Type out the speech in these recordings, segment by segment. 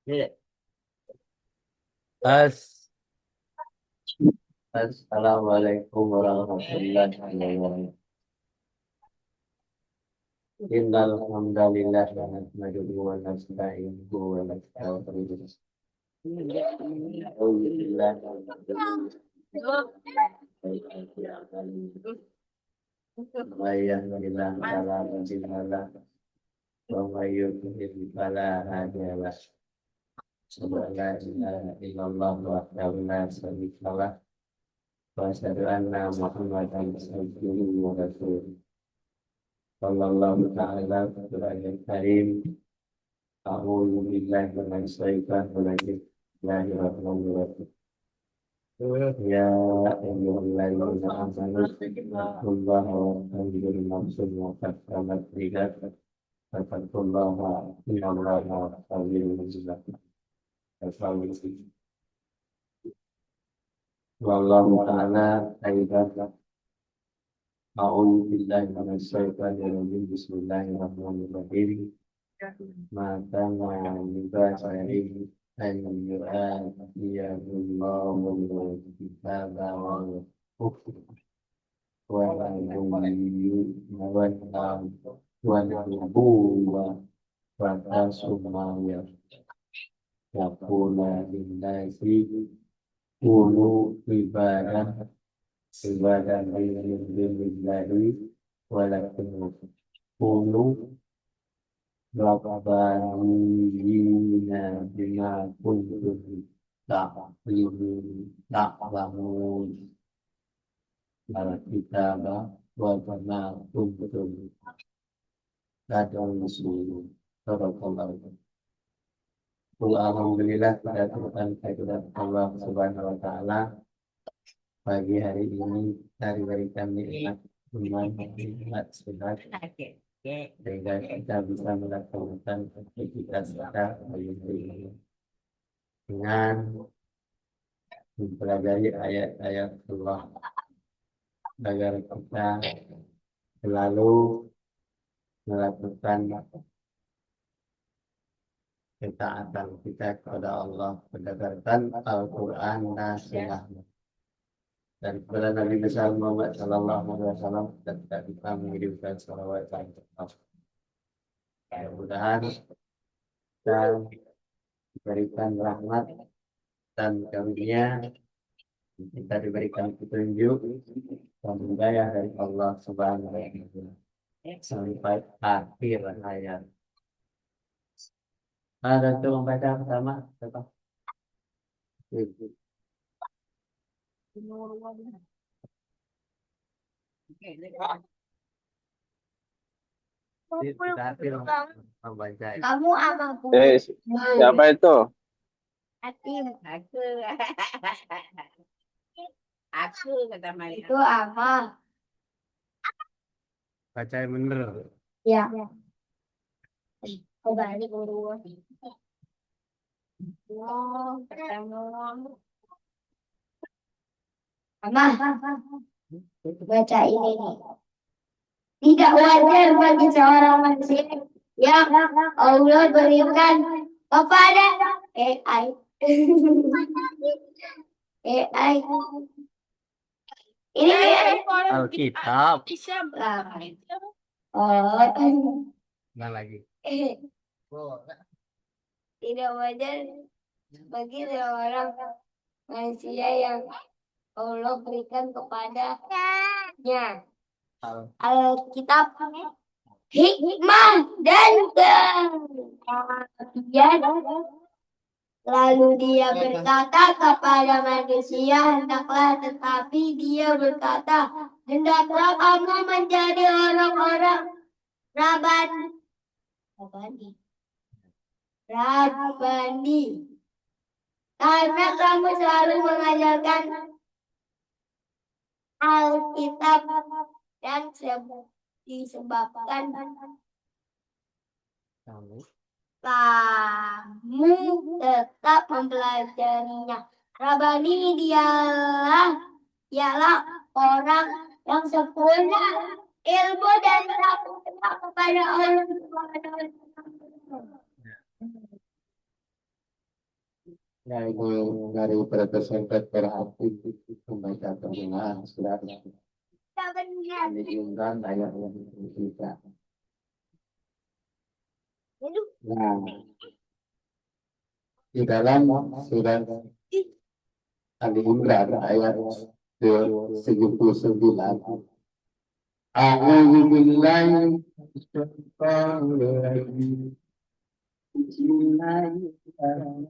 Iya. As Assalamualaikum warahmatullahi wabarakatuh. Innal hamdalillah nahmaduhu wa nasta'inuhu wa nastaghfiruh. Alhamdulillah. Wa yahdihillahu fala mudilla lahu wa may yudlil fala hadiya lahu. Asyhadu an la ilaha illallah wahdahu la syarika lahu wa asyhadu anna Muhammadan abduhu wa rasuluh. Sallallahu ta'ala alaihi karim. A'udzu billahi minasy syaithanir rajim. Bismillahirrahmanirrahim. Ya ayyuhalladzina amanu taqullaha wa tanzur nafsun ma qaddamat lighad. Fattaqullaha innallaha khabirun bima ta'malun. Wallahu ta'ala aidan. A'udzu billahi minasy syaithanir rajim. Bismillahirrahmanirrahim. Maka juga saya ini ayat dia belum kita bawa hukum walaupun mawan walaupun pada semuanya ya pula indasi ulu ibadah ibadah dari walaupun ulu Rabbana bima kuntum ta'lamun al-kitaba wa bima kuntum tadrusun. Barakallahu. Alhamdulillah pada Tuhan kita Allah Subhanahu wa taala pagi hari ini dari berikan nikmat iman nikmat sehat sehingga kita bisa melaksanakan aktivitas kita hari ini dengan mempelajari ayat-ayat Allah agar kita selalu melakukan ketaatan kita kepada Allah berdasarkan Al-Quran dan Sunnah dan kepada Nabi besar Muhammad Sallallahu Alaihi Wasallam dan kita bisa mengirimkan salawat dan salam. Mudah-mudahan kita diberikan rahmat dan karunia, kita diberikan petunjuk dan hidayah dari Allah Subhanahu wa taala sampai akhir hayat. Ada tuh membaca pertama apa? Membaca. Kamu apa bu? Siapa itu? Atim, aku. Aku kata Maya. Itu apa? Baca yang bener. Ya. Kembali guru. Ketemu. Mama, baca ini nih. Tidak wajar bagi seorang manusia yang Allah berikan kepada AI. AI. Ini Alkitab. Oh, mana lagi? Tidak wajar bagi seorang manusia yang Allah berikan kepadanya Alkitab, hikmah dan kemudian lalu dia berkata kepada manusia, hendaklah, tetapi dia berkata, hendaklah kamu menjadi orang-orang Rabbani, karena kamu selalu mengajarkan Alkitab dan disebabkan kamu tetap mempelajarinya. Rabani ialah orang yang sempurna ilmu dan takut kepada Allah. yaitu dari berpeserta berarti membaca penggunaan surat diunggah ayat yang ketiga. Nah, di dalam surat Ali Imran ayat 79, A'udzu billahi minasyaitonir rajim. Bismillahirrahmanirrahim.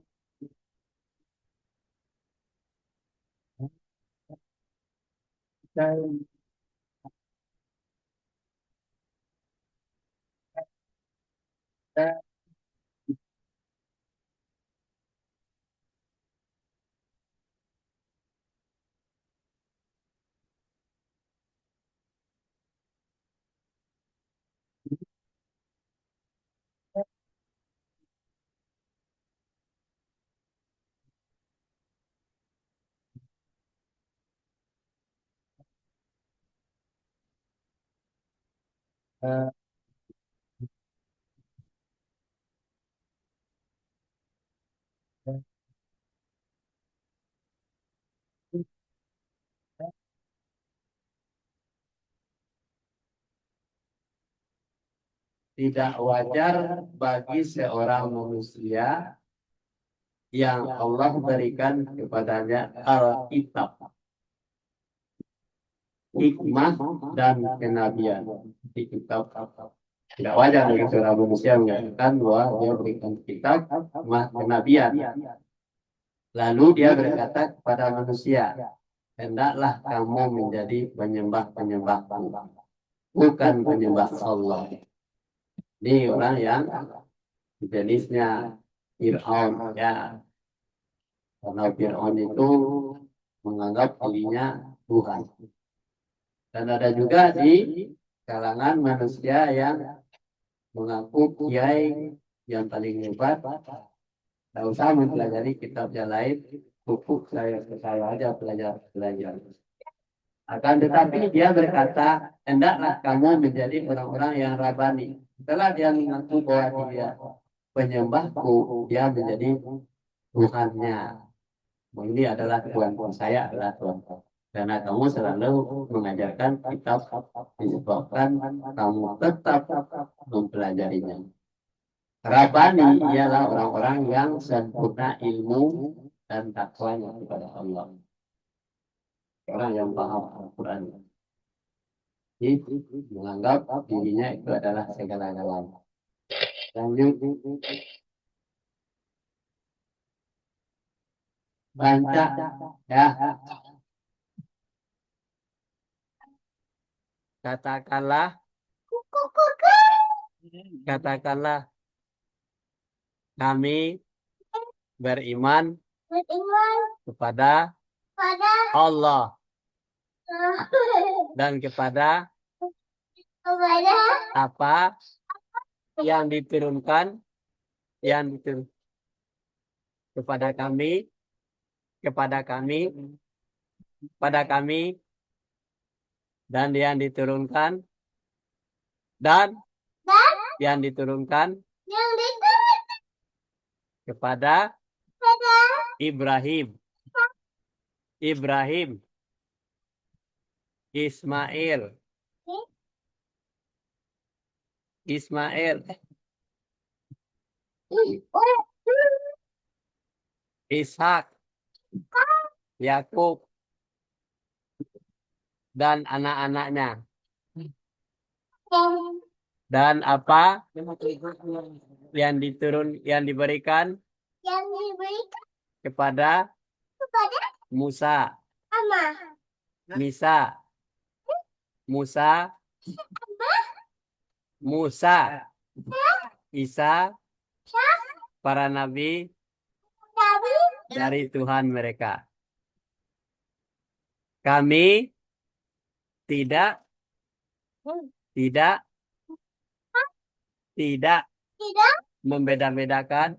Tidak wajar bagi seorang manusia yang Allah berikan kepadanya Alkitab, hikmah dan kenabian. Di kitab tidak wajar bagi seorang manusia mengatakan bahwa dia berikan kitab, hikmah, kenabian. Lalu dia berkata kepada manusia, hendaklah kamu menjadi penyembah-penyembahku, bukan penyembah Allah. Ini orang yang jenisnya Fir'aun, ya. Karena Fir'aun itu menganggap dirinya Tuhan. Dan ada juga di kalangan manusia yang mengaku kiai yang paling hebat. Tidak usah mempelajari kitab yang lain, cukup saya aja belajar. Akan tetapi dia berkata, hendaklah kamu menjadi orang-orang yang rabani. Setelah dia mengaku bahwa dia penyembahku, dia menjadi Tuhannya. Ini adalah Tuhan saya adalah Tuhan. Karena kamu selalu mengajarkan kitab disebabkan kamu tetap mempelajarinya. Rabani ialah orang-orang yang sempurna ilmu dan takwanya kepada Allah. Orang yang paham Al-Quran. Jadi menganggap dirinya itu adalah segala-galanya. Lanjut. Baca ya. Katakanlah kami beriman kepada Allah dan kepada apa yang diturunkan kepada kami dan yang diturunkan kepada Ibrahim, Ismail, Ishak, Yakub, dan anak-anaknya, dan apa yang diberikan kepada Musa, Isa, para nabi dari Tuhan mereka. Kami tidak membeda-bedakan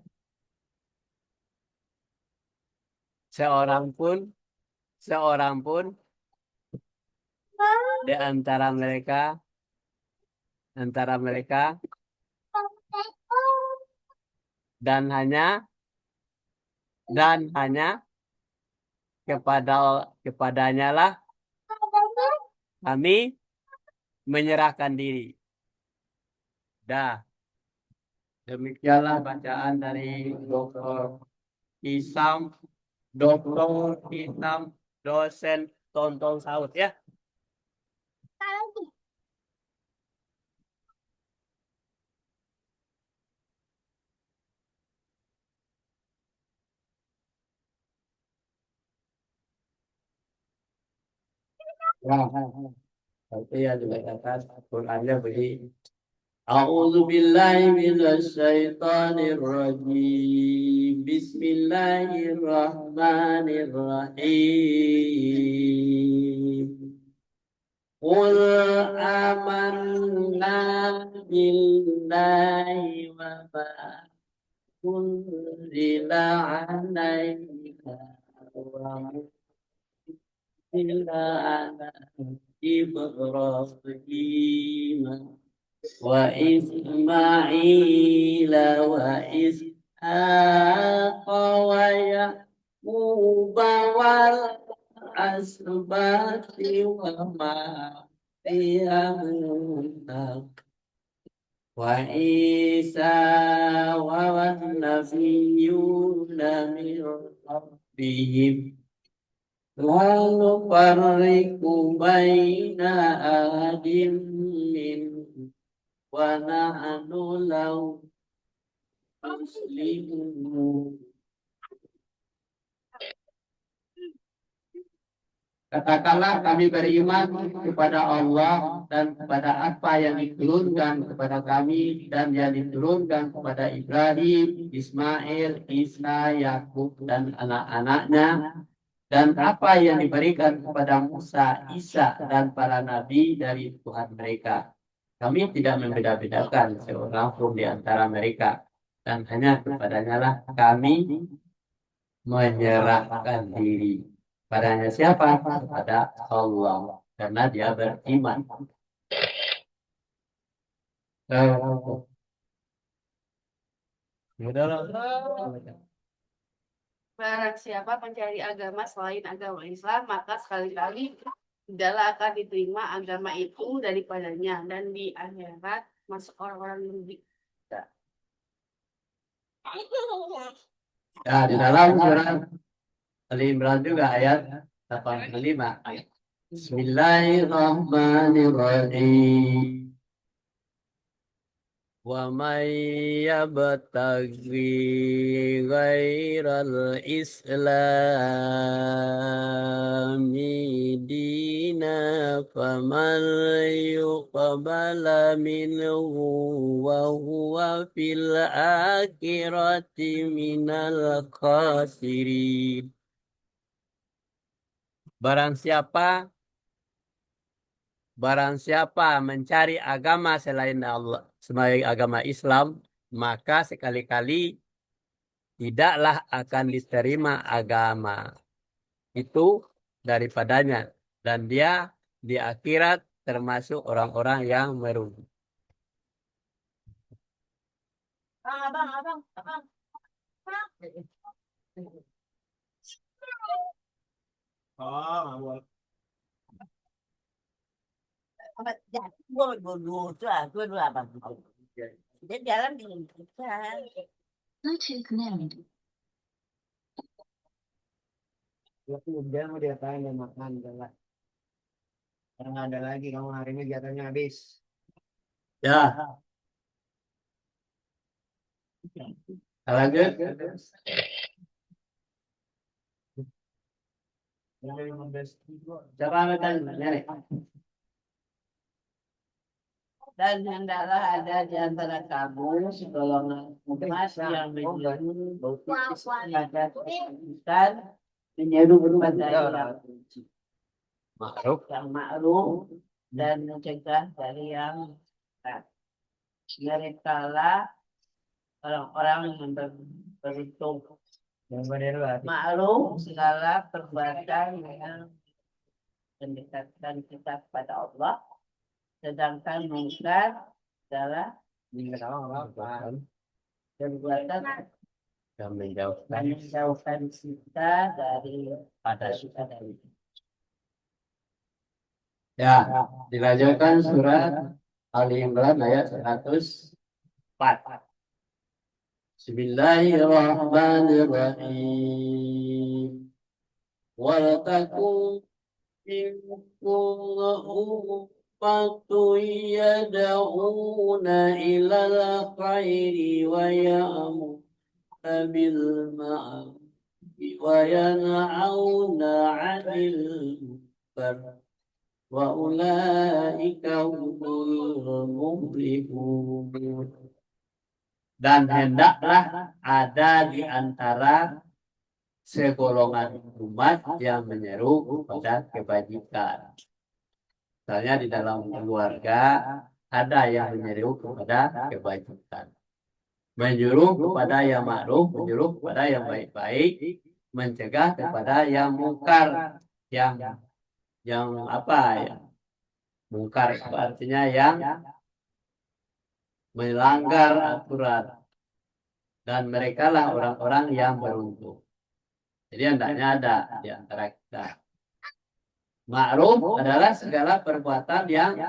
seorang pun di antara mereka dan hanya dan hanya kepadanya lah kami menyerahkan diri. Dah. Demikianlah bacaan dari Dr. Hisam, dosen Tonton Saud ya. Tapi ya juga kata Qurannya begini. A'udzu billahi minasy syaithanir rajim. Bismillahirrahmanirrahim. Qul amanna billahi wa ma unzila alaina wa unzila ala Ibrahim wa Ismail wa Ishaq wa Yaqub wal asbati wa ma wa Isa wa nabiyyuna min rabbihim la nufarriqu baina ahadin minhum wa nahnu lahu muslimun. Katakanlah kami beriman kepada Allah dan kepada apa yang diturunkan kepada kami dan yang diturunkan kepada Ibrahim, Ismail, Isa, Yakub dan anak-anaknya dan apa yang diberikan kepada Musa, Isa dan para nabi dari Tuhan mereka. Kami tidak membeda-bedakan seorang pun di antara mereka dan hanya kepadanya lah kami menyerahkan diri. Padanya siapa? Kepada Allah. Karena dia beriman. Barang siapa mencari agama selain agama Islam, maka sekali-kali tidaklah akan diterima agama itu daripadanya, dan di akhirat masuk orang-orang rugi. Ya, di dalam surat Al-Imran juga ayat 85. Bismillahirrahmanirrahim. Wa may yabtaghi ghairal islami dina faman yuqbala minhu wa huwa fil akhirati minal khasirin. Barang siapa mencari agama selain Allah, selain agama Islam, maka sekali-kali tidaklah akan diterima agama itu daripadanya, dan dia di akhirat termasuk orang-orang yang merugi. Abang. Oh, Gue abang. Dia jalan dengan kita. Bluetooth mode. Dia mau diapain dan makan enggak? Karena ada lagi kamu hari ini jatuhnya habis. ya. Lanjut. Siapa nyari? Dan hendaklah ada di antara kamu segolongan umat yang menyeru pada kebaikan, menyeru kepada yang ma'ruf dan mencegah dari yang munkar. Merekalah orang-orang yang beruntung. Ma'ruf segala perbuatan yang mendekatkan kita kepada Allah, sedangkan munkar adalah perbuatan yang menjauhkan menjauhkan kita dari pada kita dari Ya, dilanjutkan surat Ali Imran ayat 104. Bismillahirrahmanirrahim. Waltakum minkum ummatun yad'una ilal khairi wa ya'muruna bil ma'ruf wa yanhauna 'anil munkar wa ulaika humul muflihun. Dan hendaklah ada di antara segolongan umat yang menyeru kepada kebajikan. Misalnya di dalam keluarga ada yang menyeru kepada kebajikan, menyuruh kepada yang ma'ruf, menyuruh kepada yang baik-baik, mencegah kepada yang mungkar, yang apa ya? Mungkar itu artinya yang melanggar aturan, dan mereka lah orang-orang yang beruntung. Jadi hendaknya ada di antara kita. Ma'ruf adalah segala perbuatan yang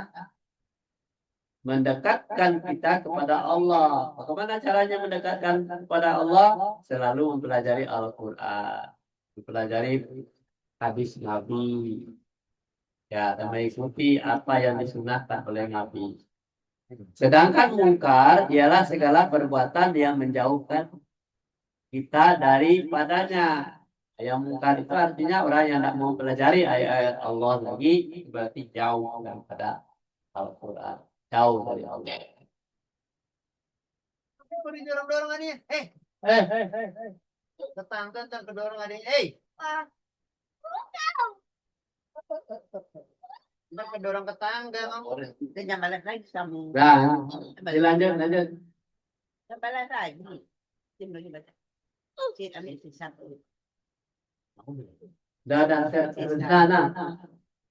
mendekatkan kita kepada Allah. Bagaimana caranya mendekatkan kepada Allah? Selalu mempelajari Al-Quran, mempelajari hadis Nabi, ya, dan mengikuti apa yang disunahkan oleh Nabi. Sedangkan mungkar ialah segala perbuatan yang menjauhkan kita daripadanya. Yang mungkar itu artinya orang yang tidak mau pelajari ayat-ayat Allah lagi, berarti jauh daripada Al-Quran, jauh dari Allah. dorongannya. Tetangga tak kedorong adanya. Ntar kedorong ke tangga, kita nyambalan lagi sama. Nah, lanjut. Nyambalan lagi. Tim lagi baca. Sit ambil satu. Nah.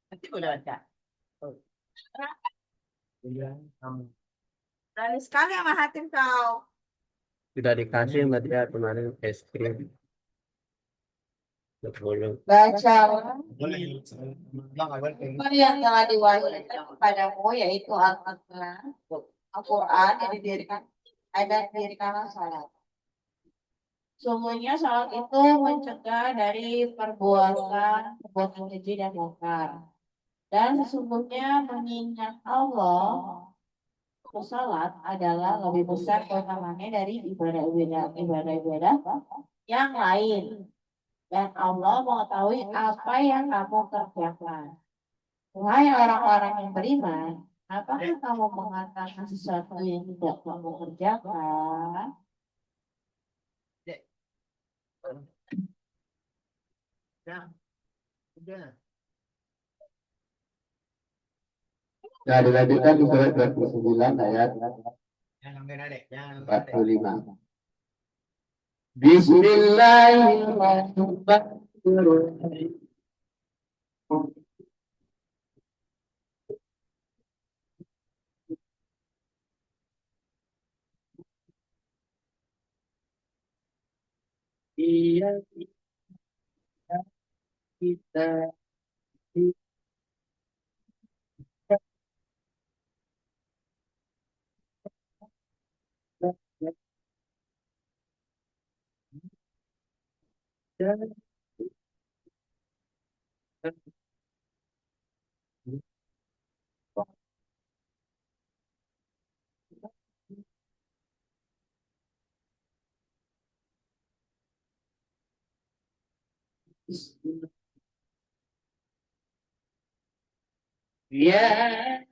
Nanti udah baca. Berani sekali sama hati kau. Sudah dikasih sama dia kemarin es krim. Baca yang telah diwahyukan kepadamu yaitu Al-Quran yang didirikan salat. Sungguhnya salat itu mencegah dari perbuatan keji dan mungkar. Dan sesungguhnya mengingat Allah, salat adalah lebih besar keutamaannya dari ibadah-ibadah yang lain. Dan Allah mengetahui apa yang kamu kerjakan. Wahai orang-orang yang beriman, apakah kamu mengatakan sesuatu yang tidak kamu kerjakan? Udah. Nah, dilanjutkan di surat 29 ayat Jangan beda deh. Jangan 45. Bismillahirrahmanirrahim. Iya, kita ya.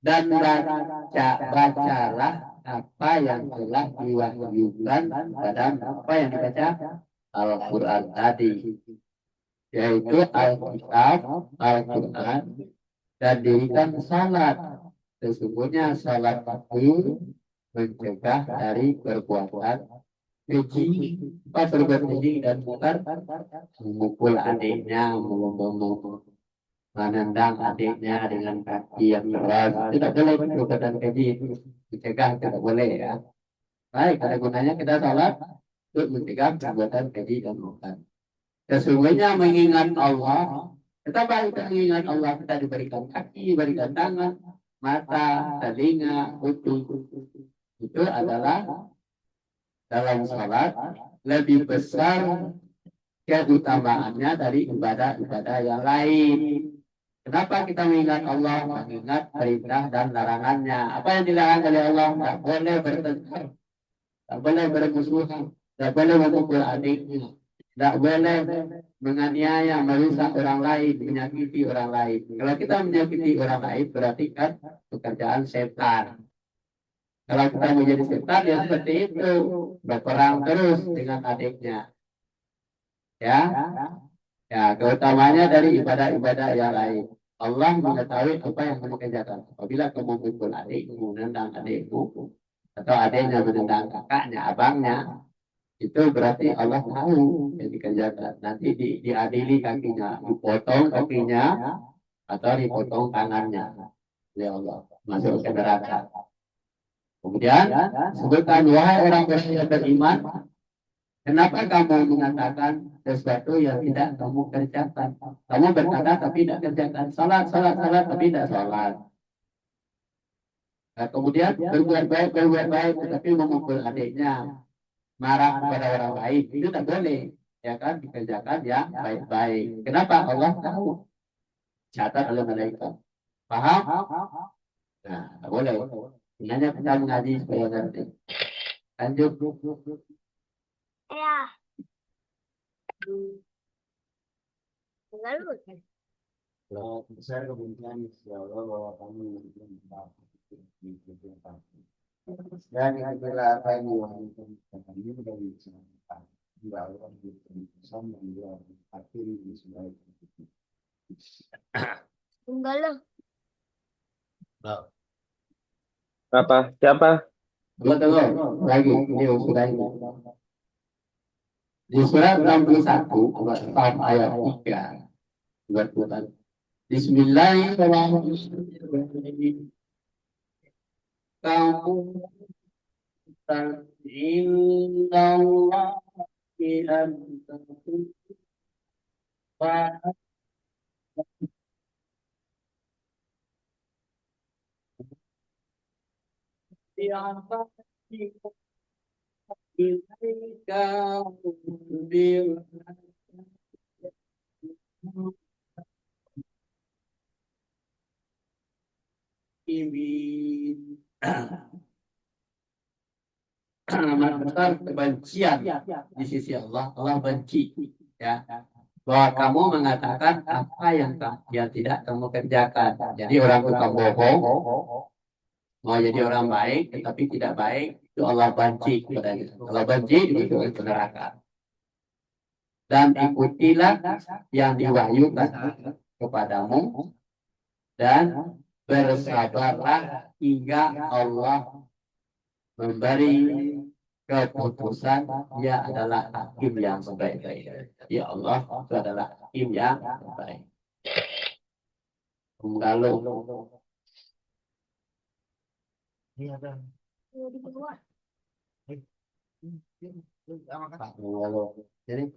Dan bacalah apa yang telah diwahyukan pada apa yang dibaca Al-Quran tadi, yaitu Alkitab, Al-Quran, dan dirikan salat. Sesungguhnya salat itu mencegah dari perbuatan keji, berbuat keji dan bukan memukul adiknya, menendang adiknya dengan kaki yang keras. Tidak boleh perbuatan keji itu dicegah, tidak boleh ya. Baik, ada gunanya kita sholat untuk mencegah perbuatan keji dan bukan. Sesungguhnya mengingat Allah, betapa kita mengingat Allah, kita diberikan kaki, diberikan tangan, mata, telinga, kuping. Itu adalah dalam sholat lebih besar keutamaannya dari ibadah-ibadah yang lain. Kenapa kita mengingat Allah? Mengingat perintah dan larangannya. Apa yang dilarang oleh Allah? Tidak boleh bertengkar, tidak boleh bermusuhan, tidak boleh memukul adiknya, tidak boleh menganiaya, merusak orang lain, menyakiti orang lain. Kalau kita menyakiti orang lain, berarti kan pekerjaan setan. Kalau kita menjadi setan, ya seperti itu, berperang terus dengan adiknya. Ya, ya, keutamanya dari ibadah-ibadah yang lain. Allah mengetahui apa yang kamu kerjakan. Apabila kamu memukul adikmu, menendang adikmu, atau adiknya menendang kakaknya, abangnya, itu berarti Allah tahu yang dikerjakan. Nanti diadili kakinya, dipotong kakinya, atau dipotong tangannya. Ya Allah, masuk ke neraka. Kemudian sebutkan, wahai orang beriman, kenapa kamu mengatakan sesuatu yang tidak kamu kerjakan? Kamu berkata tapi tidak kerjakan. Salat, tapi tidak salat. Nah, kemudian berbuat baik, tetapi memukul adiknya, marah kepada orang lain, itu tidak boleh. Ya kan, dikerjakan yang baik-baik. Kenapa? Allah tahu. Catat oleh malaikat. Paham? Nah, tidak boleh. Hanya kita mengaji supaya ngerti. Lanjut. Ya. Lalu. Besar kemungkinan insya Allah bahwa kamu dan itulah apa yang diwahyukan kami dari sana bahwa bisa membuat akhir di sebaik Enggak lah. Apa? Siapa? Tunggu lagi. Ini sudah ini. Di surat 61 ayat 3 buat buatan. Bismillahirrahmanirrahim. Kamu indallah amat besar kebencian di sisi Allah. Allah benci, ya, bahwa kamu mengatakan apa yang tidak kamu kerjakan. Jadi orang tukang bohong mau jadi orang baik tetapi tidak baik, itu Allah benci kepadanya. Allah benci dimasukkan ke neraka. Dan ikutilah yang diwahyukan kepadamu dan bersabarlah hingga Allah memberi keputusan. Dia adalah hakim yang sebaik-baik. Ya Allah itu adalah hakim yang baik. Lalu jadi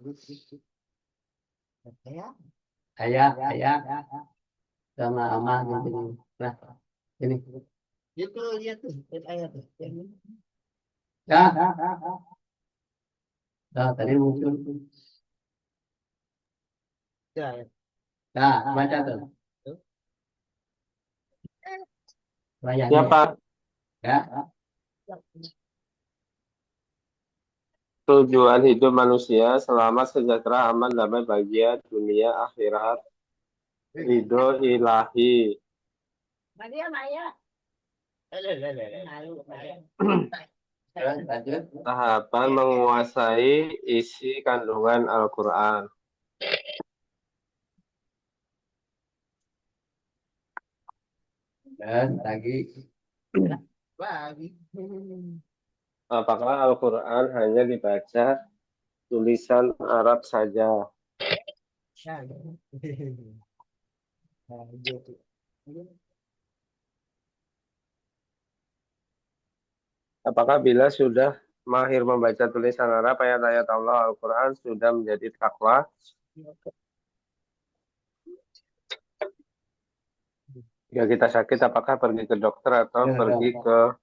ayah sama aman gitu. Nah, ini Itu lihat tuh, ayat tuh. ya, nah, tadi muncul. Nah, baca tuh. Layani. Siapa? Ya. Tujuan hidup manusia selamat, sejahtera, aman, damai, bahagia, dunia, akhirat, ridho ilahi. Maria Maya. Lanjut. Tahapan menguasai isi kandungan Al-Quran. Dan lagi Apakah Al-Quran hanya dibaca tulisan Arab saja? Apakah bila sudah mahir membaca tulisan Arab, ayat-ayat Allah Al-Quran sudah menjadi takwa? Jika kita sakit, apakah pergi ke dokter atau pergi ke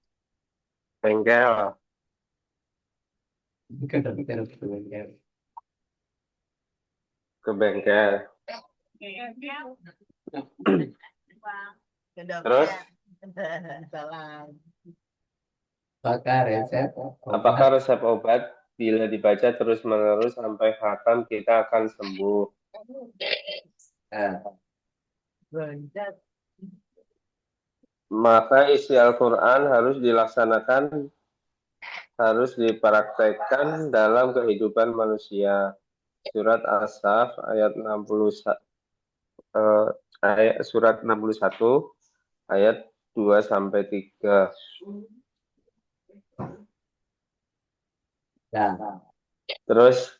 bengkel? Ke bengkel. Terus, Salam. Apakah resep apakah resep obat bila dibaca terus-menerus sampai khatam kita akan sembuh? Maka isi Al-Quran harus dipraktekkan dalam kehidupan manusia. Surat As-Saff ayat 61 ayat 2 sampai 3. Ya. Terus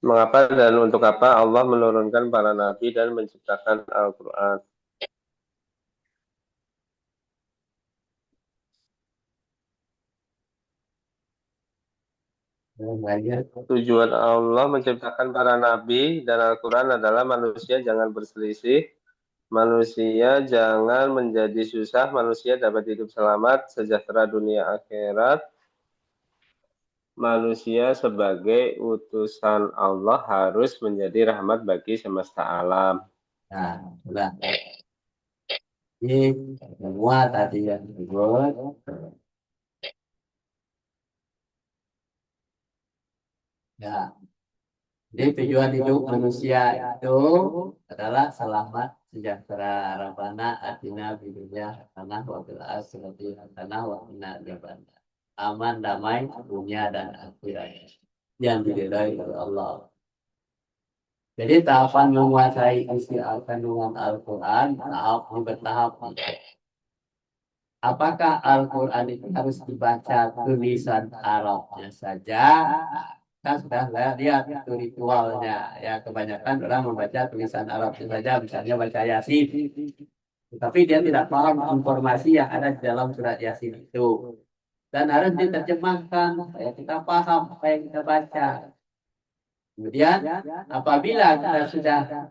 mengapa dan untuk apa Allah menurunkan para nabi dan menciptakan Al-Quran? Tujuan Allah menciptakan para nabi dan Al-Quran adalah manusia jangan berselisih, manusia jangan menjadi susah, manusia dapat hidup selamat, sejahtera dunia akhirat. Manusia sebagai utusan Allah harus menjadi rahmat bagi semesta alam. Nah, sudah. Ini semua tadi yang disebut. Ya. Jadi tujuan hidup manusia itu adalah selamat, sejahtera, Rabbana atina fid dunya hasanah wa fil akhirati hasanah wa qina adzabannar. Aman, damai dunia dan akhirat yang diridhai oleh Allah. Jadi tahapan menguasai isi kandungan Al-Quran bertahap. Apakah Al-Quran itu harus dibaca tulisan Arabnya saja? Kita sudah lihat itu ritualnya. Ya, kebanyakan orang membaca tulisan Arabnya saja, misalnya baca Yasin. Tapi dia tidak paham informasi yang ada di dalam surat Yasin itu. Dan harus diterjemahkan supaya kita paham apa yang kita baca. Kemudian apabila kita sudah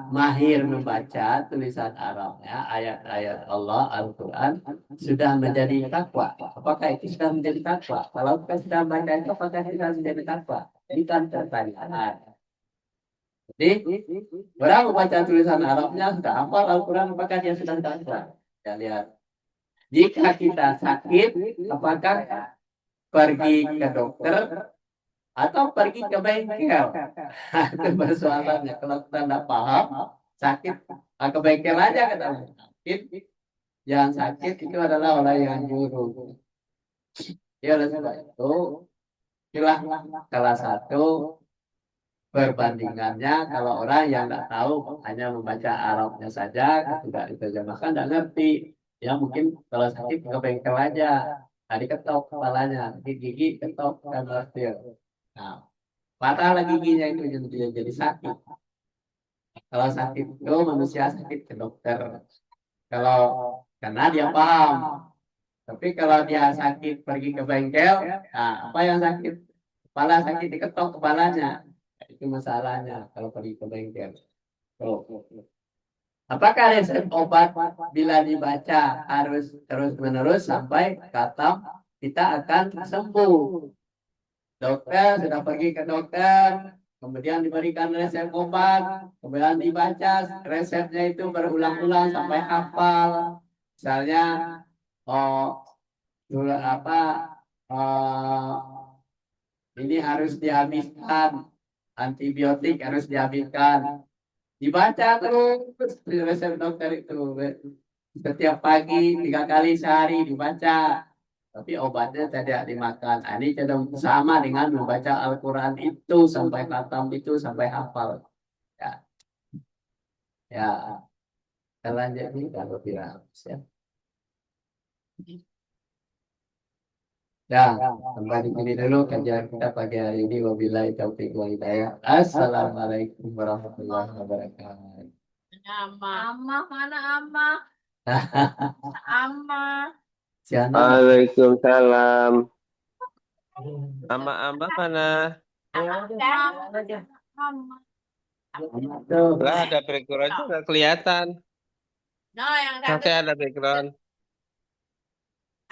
mahir membaca tulisan Arabnya, ayat-ayat Allah Al-Quran sudah menjadi takwa. Apakah itu sudah menjadi takwa? Kalau kita sudah baca itu, apakah sudah menjadi takwa? Bukan pertanyaan. Jadi orang membaca tulisan Arabnya sudah hafal Al-Quran, apakah dia sudah takwa? Ya, lihat. Jika kita sakit, apakah pergi ke dokter atau pergi ke bengkel? Itu persoalannya. Kalau kita tidak paham, sakit, ke bengkel aja kita sakit. Yang sakit itu adalah orang yang nyuruh. Ya, oleh sebab itu, itulah salah satu perbandingannya. Kalau orang yang tidak tahu hanya membaca Arabnya saja, tidak diterjemahkan, tidak ngerti. Ya mungkin kalau sakit ke bengkel aja, tadi ketok kepalanya, gigi ketok kan berarti. Nah, patah lagi giginya itu jadi sakit. Kalau sakit itu manusia sakit ke dokter. Kalau karena dia paham. Tapi kalau dia sakit pergi ke bengkel, nah, apa yang sakit? Kepala sakit diketok kepalanya. Itu masalahnya kalau pergi ke bengkel. Apakah resep obat bila dibaca harus terus-menerus sampai kata kita akan sembuh? Dokter sudah pergi ke dokter, kemudian diberikan resep obat, kemudian dibaca resepnya itu berulang-ulang sampai hafal. Misalnya, ini harus dihabiskan, antibiotik harus dihabiskan. Dibaca terus resep dokter itu setiap pagi 3 kali sehari dibaca, tapi obatnya tidak dimakan. Ini sama dengan membaca Al-Quran itu sampai khatam itu sampai hafal. Ya, ya. Kita lanjut nih kalau tidak habis ya. Ya, sampai di sini dulu kajian kita pagi hari ini. Wabillahi taufiq wal hidayah. Assalamualaikum warahmatullahi wabarakatuh. Amma mana Amma? Amma. Siapa? Waalaikumsalam. Ama-ama mana? Amma. Tuh. Lah ada background-nya nggak kelihatan. No, yang Nanti ada background.